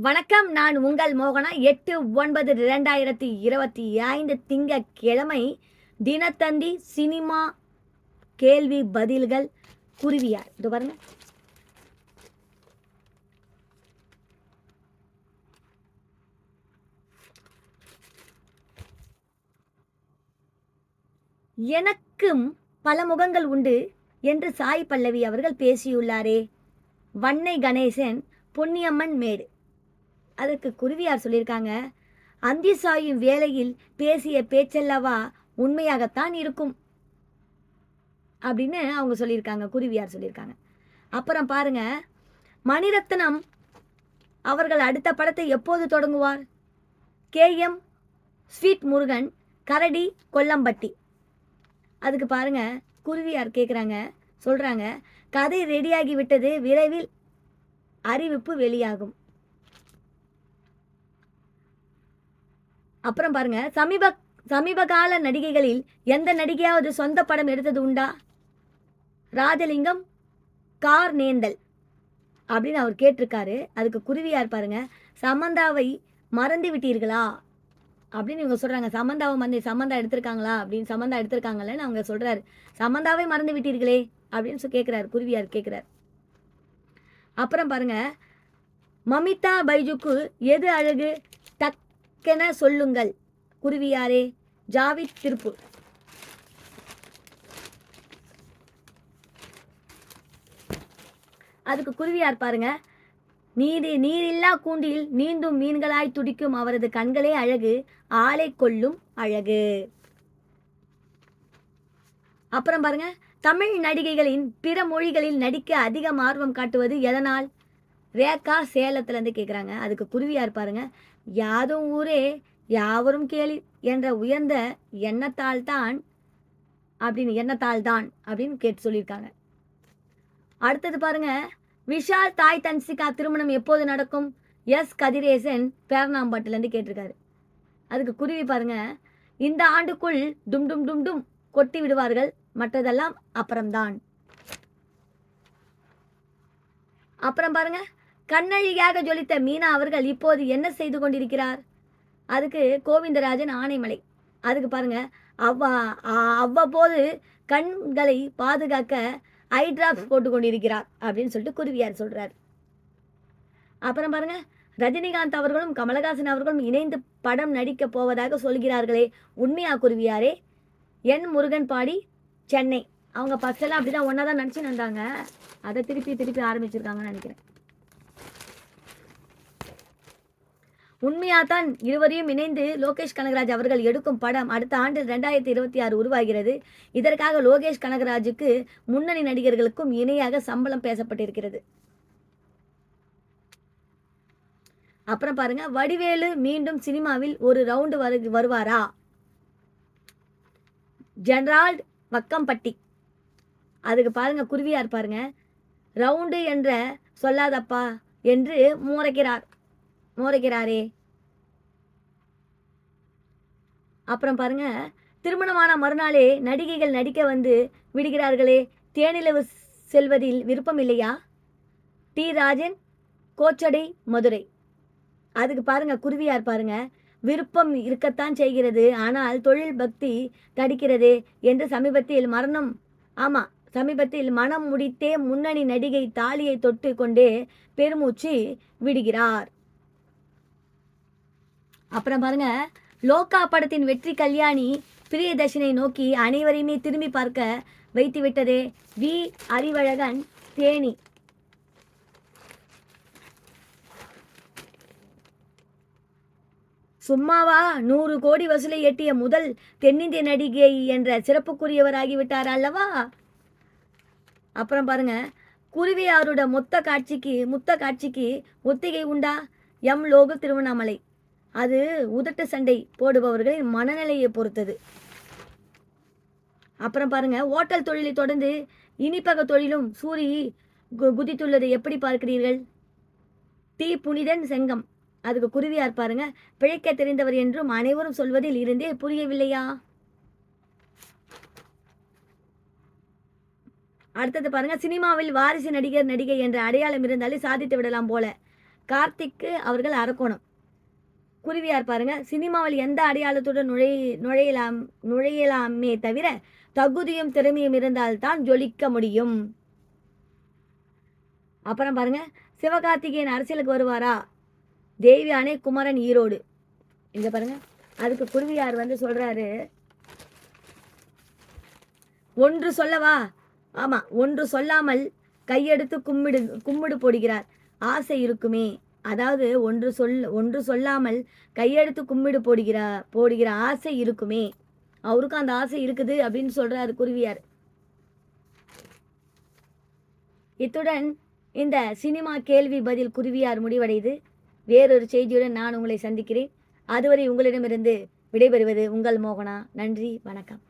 வணக்கம். நான் உங்கள் மோகனா. 8/9/2025 திங்கட்கிழமை தினத்தந்தி சினிமா கேள்வி பதில்கள் குருவியார். இது பாருங்க. எனக்கும் பல முகங்கள் உண்டு என்று சாய் பல்லவி அவர்கள் பேசியுள்ளாரே. வன்னை கணேசன் பொன்னியம்மன் மேடு. அதற்கு குருவியார் சொல்லியிருக்காங்க, அந்தி சாயும் வேளையில் பேசிய பேச்சல்லவா உண்மையாகத்தான் இருக்கும் அப்படின்னு அவங்க சொல்லியிருக்காங்க, குருவியார் சொல்லியிருக்காங்க. அப்புறம் பாருங்க, மணிரத்னம் அவர்கள் அடுத்த படத்தை எப்போது தொடங்குவார்? KM ஸ்வீட் முருகன் கரடி கொல்லம்பட்டி. அதுக்கு பாருங்க, குருவியார் கேட்குறாங்க, சொல்கிறாங்க, கதை ரெடியாகி விட்டது, விரைவில் அறிவிப்பு வெளியாகும். அப்புறம் பாருங்க, சமீப கால நடிகைகளில் எந்த நடிகையாவது சொந்த படம் எடுத்தது உண்டா? ராஜலிங்கம் கார் நேந்தல் அப்படின்னு அவர் கேட்டிருக்காரு. அதுக்கு குருவியார் பாருங்க, சமந்தாவை மறந்து விட்டீர்களா அப்படின்னு இவங்க சொல்றாங்க. சமந்தா எடுத்திருக்காங்களா அப்படின்னு, சமந்தா எடுத்திருக்காங்கன்னு அவங்க சொல்றாரு. சமந்தாவை மறந்து விட்டீர்களே அப்படின்னு கேட்கிறாரு, குருவியார் கேட்கிறார். அப்புறம் பாருங்க, மமிதா பைஜுக்கு எது அழகு டக்கென சொல்லுங்கள் குருவியாரே. ஜாவித் திருப்பூர். அதுக்கு குருவியார் பாருங்க, நீரில்லா கூண்டில் நீந்தும் மீன்களாய் துடிக்கும் அவரது கண்களே அழகு, ஆளை கொள்ளும் அழகு. அப்புறம் பாருங்க, தமிழ் நடிகைகளின் பிற மொழிகளில் நடிக்க அதிகம் ஆர்வம் காட்டுவது எதனால்? ரேகா சேலத்திலேருந்து கேட்குறாங்க. அதுக்கு குருவியார் பாருங்க, யாதும் ஊரே யாவரும் கேளி என்ற உயர்ந்த எண்ணத்தால் தான் அப்படின்னு கேட்டு சொல்லியிருக்காங்க. அடுத்தது பாருங்க, விஷால் தாய் தன்சிகா திருமணம் எப்போது நடக்கும்? எஸ் கதிரேசன் பேரணாம்பட்டிலேருந்து கேட்டிருக்காரு. அதுக்கு குருவி பாருங்க, இந்த ஆண்டுக்குள் டும் டும் டும் டும் கொட்டி விடுவார்கள், மற்றதெல்லாம் அப்புறம்தான். அப்புறம் பாருங்க, கண்ணழியாக ஜொலித்த மீனா அவர்கள் இப்போது என்ன செய்து கொண்டிருக்கிறார்? அதுக்கு கோவிந்தராஜன் ஆனைமலை. அதுக்கு பாருங்க, அவ்வப்போது கண்களை பாதுகாக்க ஐ டிராப்ஸ் போட்டு கொண்டிருக்கிறார் அப்படின்னு சொல்லிட்டு குருவியார் சொல்றார். அப்புறம் பாருங்க, ரஜினிகாந்த் அவர்களும் கமலஹாசன் அவர்களும் இணைந்து படம் நடிக்க போவதாக சொல்கிறார்களே, உண்மையா குருவியாரே? என் முருகன் பாடி சென்னை. அவங்க ஃபர்ஸ்ட் எல்லாம் அப்படிதான் ஒன்னா தான் நடிச்சுன்னு இருந்தாங்க, அதை திருப்பி ஆரம்பிச்சிருக்காங்கன்னு நினைக்கிறேன். உண்மையாதான் இருவரையும் இணைந்து லோகேஷ் கனகராஜ் அவர்கள் எடுக்கும் படம் அடுத்த ஆண்டு 2026 உருவாகிறது. இதற்காக லோகேஷ் கனகராஜுக்கு முன்னணி நடிகர்களுக்கும் இணையாக சம்பளம் பேசப்பட்டிருக்கிறது. அப்புறம் பாருங்க, வடிவேலு மீண்டும் சினிமாவில் ஒரு ரவுண்டு வருவாரா? ஜெனரால்ட் வக்கம்பட்டி. அதுக்கு பாருங்க, குருவியார் பாருங்க, ரவுண்டு என்ற சொல்லாதப்பா என்று மோரைக்கிறாரே. அப்புறம் பாருங்க, திருமணமான மறுநாளே நடிகைகள் நடிக்க வந்து விடுகிறார்களே, தேனிலவு செல்வதில் விருப்பம் இல்லையா? டி ராஜன் கோச்சடை மதுரை. அதுக்கு பாருங்க, குருவியார் பாருங்க, விருப்பம் இருக்கத்தான் செய்கிறது, ஆனால் தொழில் பக்தி தடுக்கிறது என்று சமீபத்தில் மனம் முடித்தே முன்னணி நடிகை தாலியை தொட்டு கொண்டே பெருமூச்சு விடுகிறார். அப்புறம் பாருங்க, லோகா படத்தின் வெற்றி கல்யாணி பிரியதர்ஷனை நோக்கி அனைவரையுமே திரும்பி பார்க்க வைத்து விட்டதே. வி அறிவழகன் தேனி. சும்மாவா 100 கோடி வசூலை எட்டிய முதல் தென்னிந்திய நடிகை என்ற சிறப்புக்குரியவராகிவிட்டார் அல்லவா? அப்புறம் பாருங்க, குருவியாரோட முத்த காட்சிக்கு ஒத்திகை உண்டா? எம் லோகு திருவண்ணாமலை. அது உதட்டு சண்டை போடுபவர்களின் மனநிலையை பொறுத்தது. அப்புறம் பாருங்க, ஓட்டல் தொழிலை தொடர்ந்து இனிப்பக தொழிலும் சூரி குதித்துள்ளதை எப்படி பார்க்கிறீர்கள்? டி புனிதன் செங்கம். அதுக்கு குருவியார் பாருங்க, பிழைக்க தெரிந்தவர் என்றும் அனைவரும் சொல்வதில் இருந்தே புரியவில்லையா? அடுத்தது பாருங்க, சினிமாவில் வாரிசு நடிகர் நடிகை என்ற அடையாளம் இருந்தாலே சாதித்து விடலாம் போல. கார்த்திக்கு அவர்கள் அரக்கோணம். குருவியார் பாருங்க, சினிமாவில் எந்த அடையாளத்துடன் நுழையலாமே தவிர தகுதியும் திறமையும் இருந்தால்தான் ஜொலிக்க முடியும். அப்புறம் பாருங்க, சிவகார்த்திகேயன் அரசியலுக்கு வருவாரா? தேவியானே குமரன் ஈரோடு. இங்க பாருங்க, அதுக்கு குருவியார் வந்து சொல்றாரு, ஒன்று சொல்லவா? ஆமா, ஒன்று சொல்லாமல் கையெடுத்து கும்பிடு போடுகிறார், ஆசை இருக்குமே. அதாவது ஒன்று சொல்லாமல் கையெடுத்து கும்பிடு போடுகிற ஆசை இருக்குமே. அவருக்கும் அந்த ஆசை இருக்குது அப்படின்னு சொல்றாரு குருவியார். இத்துடன் இந்த சினிமா கேள்வி பதில் குருவியார் முடிவடைது. வேறொரு செய்தியுடன் நான் உங்களை சந்திக்கிறேன். அதுவரை உங்களிடமிருந்து விடைபெறுவது உங்கள் மோகனா. நன்றி, வணக்கம்.